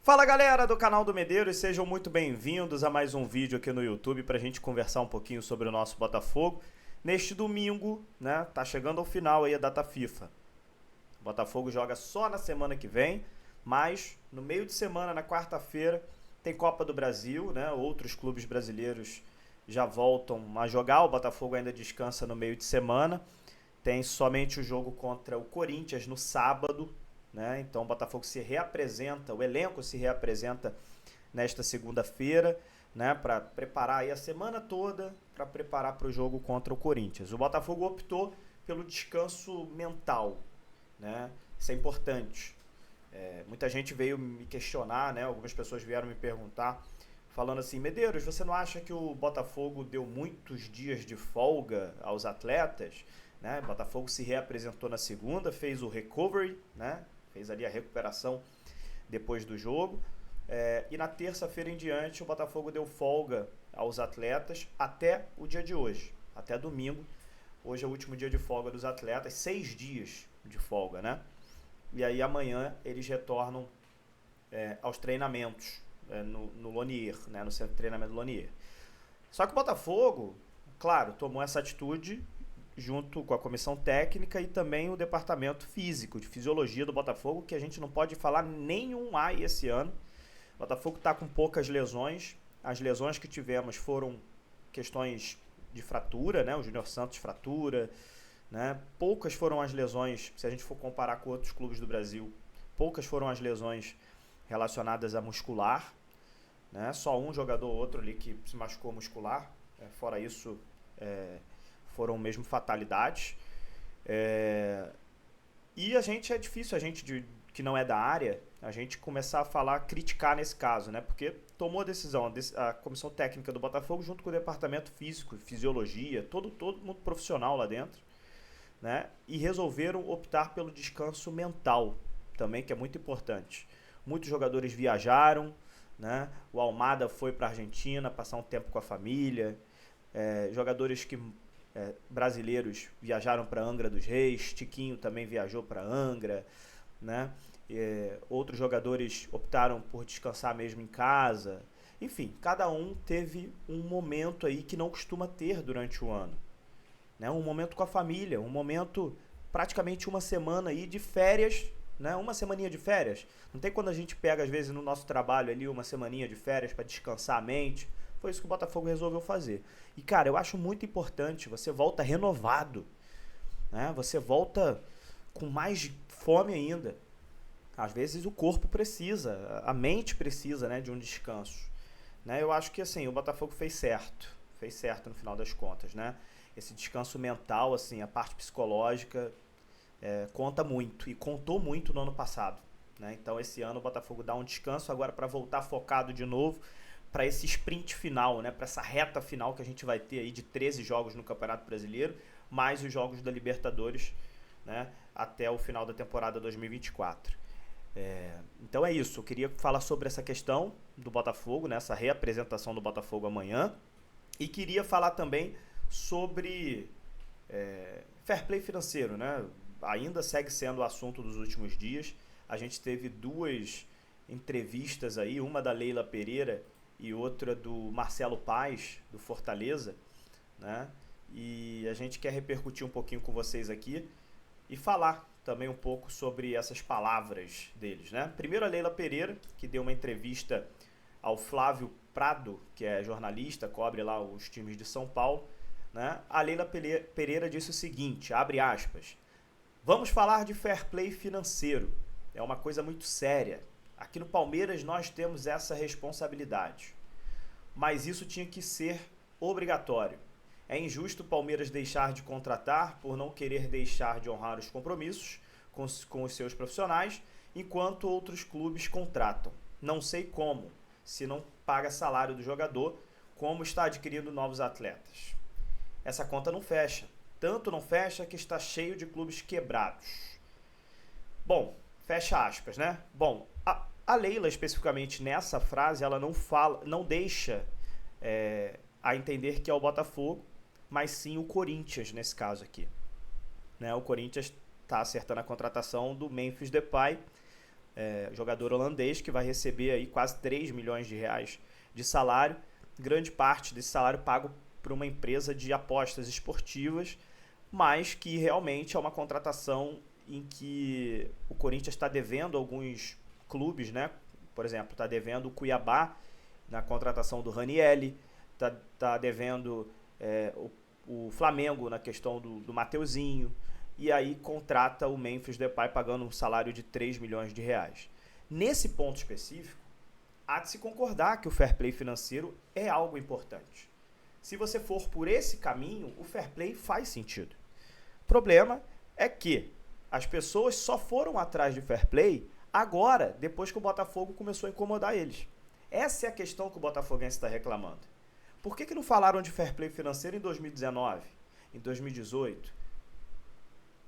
Fala galera do canal do Medeiros, sejam muito bem-vindos a mais um vídeo aqui no YouTube para a gente conversar um pouquinho sobre o nosso Botafogo. Neste domingo, né, tá chegando ao final aí a data FIFA. O Botafogo joga só na semana que vem, mas no meio de semana, na quarta-feira, tem Copa do Brasil, né? Outros clubes brasileiros já voltam a jogar, o Botafogo ainda descansa no meio de semana. Tem somente o jogo contra o Corinthians no sábado, né? Então o Botafogo se reapresenta, o elenco se reapresenta nesta segunda-feira, né? Para preparar aí a semana toda, para preparar para o jogo contra o Corinthians. O Botafogo optou pelo descanso mental, né? Isso é importante. Muita gente veio me questionar, né? Algumas pessoas vieram me perguntar, falando assim: Medeiros, você não acha que o Botafogo deu muitos dias de folga aos atletas? Né? O Botafogo se reapresentou na segunda, fez o recovery, né? Fez ali a recuperação depois do jogo. E na terça-feira em diante o Botafogo deu folga aos atletas até o dia de hoje, até domingo. Hoje é o último dia de folga dos atletas, 6 dias de folga, né? E aí amanhã eles retornam aos treinamentos no Lonier, né? No centro de treinamento Lonier. Só que o Botafogo, claro, tomou essa atitude junto com a comissão técnica e também o departamento físico, de fisiologia do Botafogo, que a gente não pode falar nenhum ai esse ano. O Botafogo está com poucas lesões. As lesões que tivemos foram questões de fratura, né? O Júnior Santos fratura, né? Poucas foram as lesões, se a gente for comparar com outros clubes do Brasil, poucas foram as lesões relacionadas a muscular, né? Só um jogador ou outro ali que se machucou muscular, fora isso foram mesmo fatalidades. E a gente, é difícil a gente que não é da área, a gente começar a falar, criticar nesse caso, né? Porque tomou a decisão, a comissão técnica do Botafogo junto com o departamento físico, fisiologia, todo mundo profissional lá dentro, né? E resolveram optar pelo descanso mental também, que é muito importante. Muitos jogadores viajaram, né? O Almada foi para a Argentina passar um tempo com a família. Jogadores brasileiros viajaram para Angra dos Reis, Tiquinho também viajou para Angra, né? Outros jogadores optaram por descansar mesmo em casa. Enfim, cada um teve um momento aí que não costuma ter durante o ano, né? Um momento com a família, um momento, praticamente uma semana aí de férias, né? Uma semaninha de férias. Não tem quando a gente pega às vezes no nosso trabalho ali uma semaninha de férias para descansar a mente. Foi isso que o Botafogo resolveu fazer. E cara, eu acho muito importante, você volta renovado, né? Você volta com mais fome ainda. Às vezes o corpo precisa, a mente precisa, né, de um descanso, né? Eu acho que assim, o Botafogo fez certo no final das contas, né? Esse descanso mental, assim, a parte psicológica conta muito e contou muito no ano passado, né? Então esse ano o Botafogo dá um descanso agora para voltar focado de novo para esse sprint final, né? Para essa reta final que a gente vai ter aí de 13 jogos no Campeonato Brasileiro, mais os jogos da Libertadores, né? Até o final da temporada 2024. Então é isso, eu queria falar sobre essa questão do Botafogo, né? Essa reapresentação do Botafogo amanhã, e queria falar também sobre fair play financeiro, né? Ainda segue sendo o assunto dos últimos dias. A gente teve 2 entrevistas aí, uma da Leila Pereira e outra do Marcelo Paes, do Fortaleza, né? E a gente quer repercutir um pouquinho com vocês aqui e falar também um pouco sobre essas palavras deles, né? Primeiro a Leila Pereira, que deu uma entrevista ao Flávio Prado, que é jornalista, cobre lá os times de São Paulo, né? A Leila Pereira disse o seguinte, abre aspas: vamos falar de fair play financeiro. É uma coisa muito séria. Aqui no Palmeiras nós temos essa responsabilidade. Mas isso tinha que ser obrigatório. É injusto o Palmeiras deixar de contratar por não querer deixar de honrar os compromissos com os seus profissionais, enquanto outros clubes contratam. Não sei como, se não paga salário do jogador, como está adquirindo novos atletas. Essa conta não fecha. Tanto não fecha que está cheio de clubes quebrados. Bom, fecha aspas, né? Bom, a Leila especificamente nessa frase, ela não deixa a entender que é o Botafogo, mas sim o Corinthians nesse caso aqui, né? O Corinthians está acertando a contratação do Memphis Depay jogador holandês que vai receber aí quase 3 milhões de reais de salário, grande parte desse salário pago por uma empresa de apostas esportivas, mas que realmente é uma contratação em que o Corinthians está devendo alguns clubes, né? Por exemplo, está devendo o Cuiabá na contratação do Ranielli, está devendo o Flamengo na questão do Mateuzinho, e aí contrata o Memphis Depay pagando um salário de 3 milhões de reais. Nesse ponto específico, há de se concordar que o fair play financeiro é algo importante. Se você for por esse caminho, o fair play faz sentido. O problema é que as pessoas só foram atrás de fair play agora, depois que o Botafogo começou a incomodar eles. Essa é a questão que o Botafoguense está reclamando. Por que não falaram de fair play financeiro em 2019, em 2018?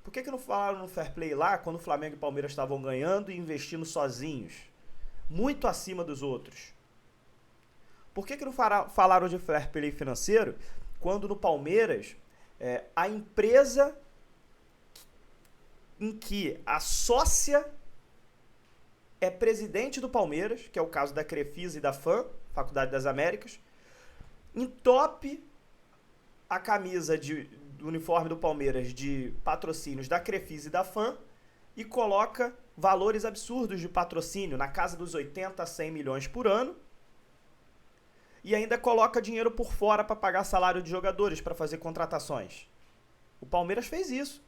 Por que não falaram no fair play lá, quando o Flamengo e o Palmeiras estavam ganhando e investindo sozinhos, muito acima dos outros? Por que não falaram de fair play financeiro, quando no Palmeiras, a empresa em que a sócia é presidente do Palmeiras, que é o caso da Crefisa e da FAM, Faculdade das Américas, entope a camisa do uniforme do Palmeiras de patrocínios da Crefisa e da FAM e coloca valores absurdos de patrocínio, na casa dos 80 a 100 milhões por ano, e ainda coloca dinheiro por fora para pagar salário de jogadores, para fazer contratações. O Palmeiras fez isso.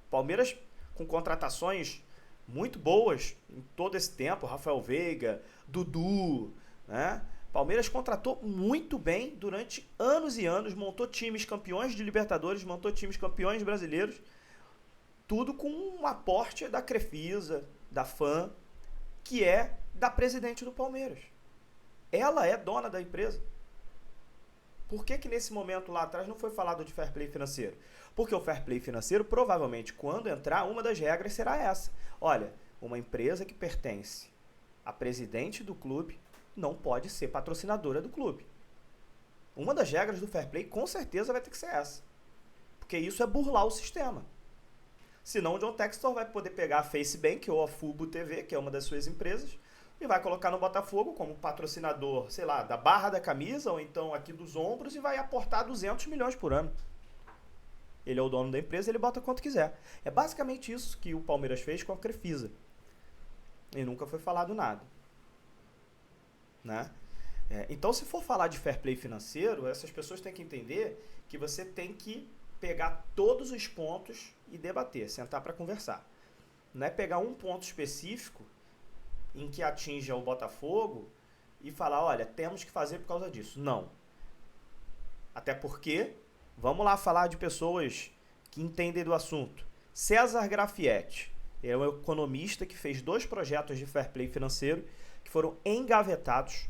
O Palmeiras, com contratações muito boas em todo esse tempo, Rafael Veiga, Dudu, né? Palmeiras contratou muito bem durante anos e anos, montou times campeões de Libertadores, montou times campeões brasileiros, tudo com um aporte da Crefisa, da FAM, que é da presidente do Palmeiras. Ela é dona da empresa. Por que nesse momento lá atrás não foi falado de fair play financeiro? Porque o fair play financeiro, provavelmente, quando entrar, uma das regras será essa. Olha, uma empresa que pertence à presidente do clube não pode ser patrocinadora do clube. Uma das regras do fair play, com certeza, vai ter que ser essa. Porque isso é burlar o sistema. Senão o John Textor vai poder pegar a FaceBank ou a Fubo TV, que é uma das suas empresas, e vai colocar no Botafogo como patrocinador, sei lá, da barra da camisa ou então aqui dos ombros e vai aportar 200 milhões por ano. Ele é o dono da empresa, ele bota quanto quiser. É basicamente isso que o Palmeiras fez com a Crefisa. E nunca foi falado nada. Né? Então, se for falar de fair play financeiro, essas pessoas têm que entender que você tem que pegar todos os pontos e debater, sentar para conversar. Não é pegar um ponto específico em que atinja o Botafogo e falar, olha, temos que fazer por causa disso. Não. Até porque, vamos lá falar de pessoas que entendem do assunto. César Grafietti é um economista que fez 2 projetos de fair play financeiro que foram engavetados,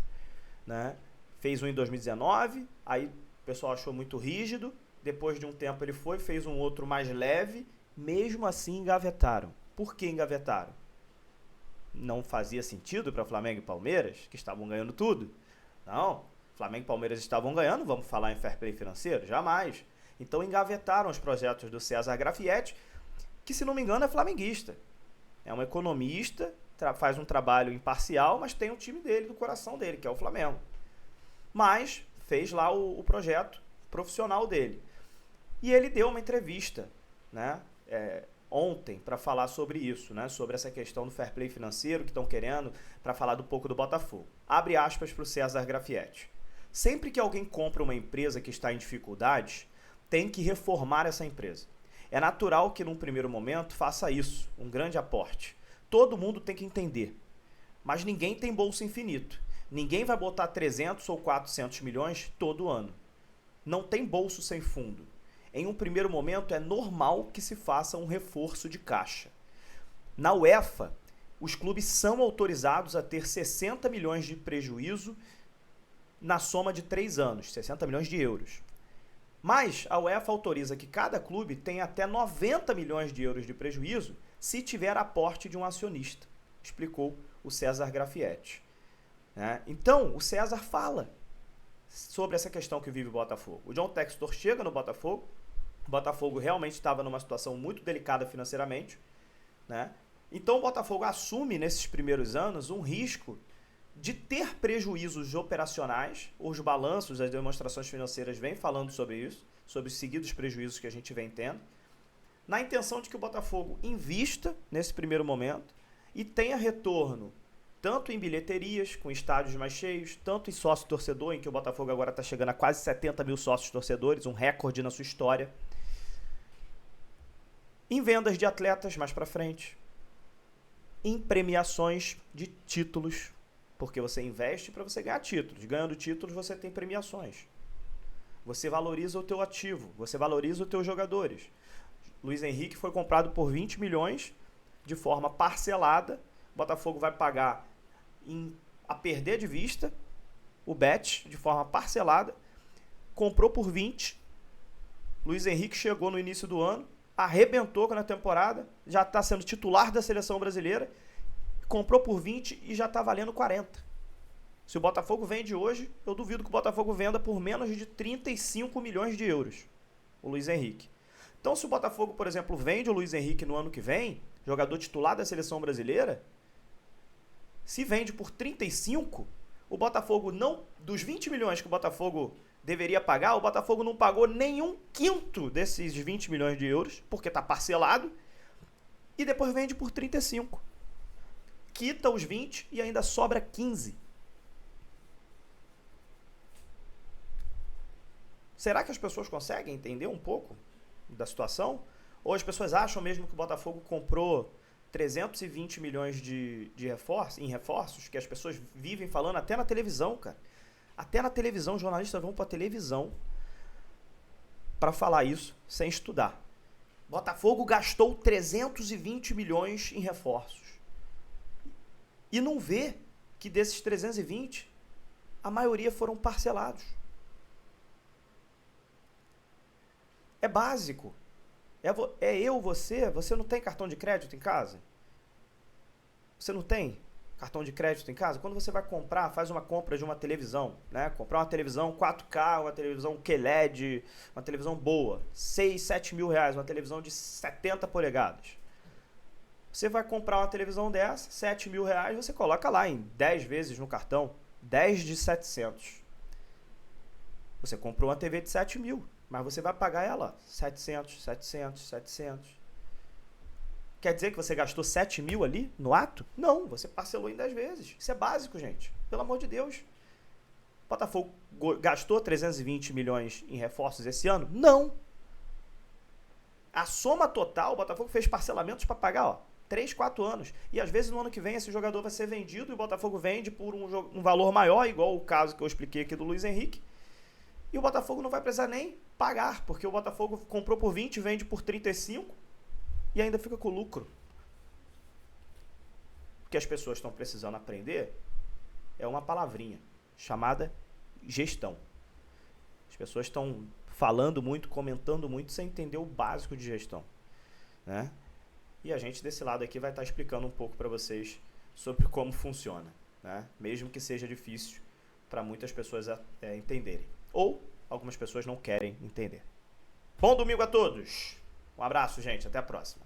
né? Fez um em 2019, aí o pessoal achou muito rígido, depois de um tempo ele fez um outro mais leve, mesmo assim engavetaram. Por que engavetaram? Não fazia sentido para Flamengo e Palmeiras, que estavam ganhando tudo? Não, Flamengo e Palmeiras estavam ganhando, vamos falar em fair play financeiro? Jamais. Então engavetaram os projetos do César Grafietti, que se não me engano é flamenguista. É um economista, faz um trabalho imparcial, mas tem um time dele, do coração dele, que é o Flamengo. Mas fez lá o projeto profissional dele. E ele deu uma entrevista, né, ontem para falar sobre isso, né, sobre essa questão do fair play financeiro que estão querendo, para falar um pouco do Botafogo. Abre aspas para o César Grafietti. Sempre que alguém compra uma empresa que está em dificuldades, tem que reformar essa empresa. É natural que num primeiro momento faça isso, um grande aporte. Todo mundo tem que entender. Mas ninguém tem bolso infinito. Ninguém vai botar 300 ou 400 milhões todo ano. Não tem bolso sem fundo. Em um primeiro momento é normal que se faça um reforço de caixa. Na UEFA, os clubes são autorizados a ter 60 milhões de prejuízo na soma de 3 anos, 60 milhões de euros. Mas a UEFA autoriza que cada clube tenha até 90 milhões de euros de prejuízo se tiver aporte de um acionista, explicou o César Grafietti. Então, o César fala sobre essa questão que vive o Botafogo. O John Textor chega no Botafogo, o Botafogo realmente estava numa situação muito delicada financeiramente, né? Então o Botafogo assume nesses primeiros anos um risco de ter prejuízos operacionais. Os balanços, as demonstrações financeiras vêm falando sobre isso, sobre os seguidos prejuízos que a gente vem tendo, na intenção de que o Botafogo invista nesse primeiro momento e tenha retorno tanto em bilheterias, com estádios mais cheios, tanto em sócio-torcedor, em que o Botafogo agora está chegando a quase 70 mil sócios-torcedores, um recorde na sua história, em vendas de atletas mais para frente, em premiações de títulos, porque você investe para você ganhar títulos. Ganhando títulos, você tem premiações. Você valoriza o teu ativo, você valoriza os teus jogadores. Luiz Henrique foi comprado por 20 milhões de forma parcelada. O Botafogo vai pagar a perder de vista o Bet de forma parcelada. Comprou por 20. Luiz Henrique chegou no início do ano, arrebentou na temporada, já está sendo titular da seleção brasileira, comprou por 20 e já está valendo 40. Se o Botafogo vende hoje, eu duvido que o Botafogo venda por menos de 35 milhões de euros o Luiz Henrique. Então, se o Botafogo, por exemplo, vende o Luiz Henrique no ano que vem, jogador titular da seleção brasileira, se vende por 35, o Botafogo não, dos 20 milhões que o Botafogo deveria pagar, o Botafogo não pagou nenhum quinto desses 20 milhões de euros, porque está parcelado, e depois vende por 35. Quita os 20 e ainda sobra 15. Será que as pessoas conseguem entender um pouco da situação? Ou as pessoas acham mesmo que o Botafogo comprou 320 milhões de reforços, que as pessoas vivem falando até na televisão, cara. Até na televisão, jornalistas vão pra televisão para falar isso sem estudar. Botafogo gastou 320 milhões em reforços. E não vê que desses 320, a maioria foram parcelados. É básico. Você não tem cartão de crédito em casa? Você não tem cartão de crédito em casa? Quando você vai comprar, faz uma compra de uma televisão, né? Comprar uma televisão 4K, uma televisão QLED, uma televisão boa, 6, 7 mil reais, uma televisão de 70 polegadas. Você vai comprar uma televisão dessa, 7 mil reais, você coloca lá em 10 vezes no cartão, 10 de 700. Você comprou uma TV de 7 mil. Mas você vai pagar ela 700. Quer dizer que você gastou 7 mil ali no ato? Não, você parcelou em 10 vezes. Isso é básico, gente. Pelo amor de Deus. O Botafogo gastou 320 milhões em reforços esse ano? Não. A soma total, o Botafogo fez parcelamentos para pagar 3, 4 anos. E às vezes no ano que vem esse jogador vai ser vendido e o Botafogo vende por um valor maior, igual o caso que eu expliquei aqui do Luiz Henrique. E o Botafogo não vai precisar nem pagar, porque o Botafogo comprou por 20, vende por 35 e ainda fica com lucro. O que as pessoas estão precisando aprender é uma palavrinha chamada gestão. As pessoas estão falando muito, comentando muito, sem entender o básico de gestão, né? E a gente desse lado aqui vai estar explicando um pouco para vocês sobre como funciona, né? Mesmo que seja difícil para muitas pessoas entenderem. Ou algumas pessoas não querem entender. Bom domingo a todos. Um abraço, gente. Até a próxima.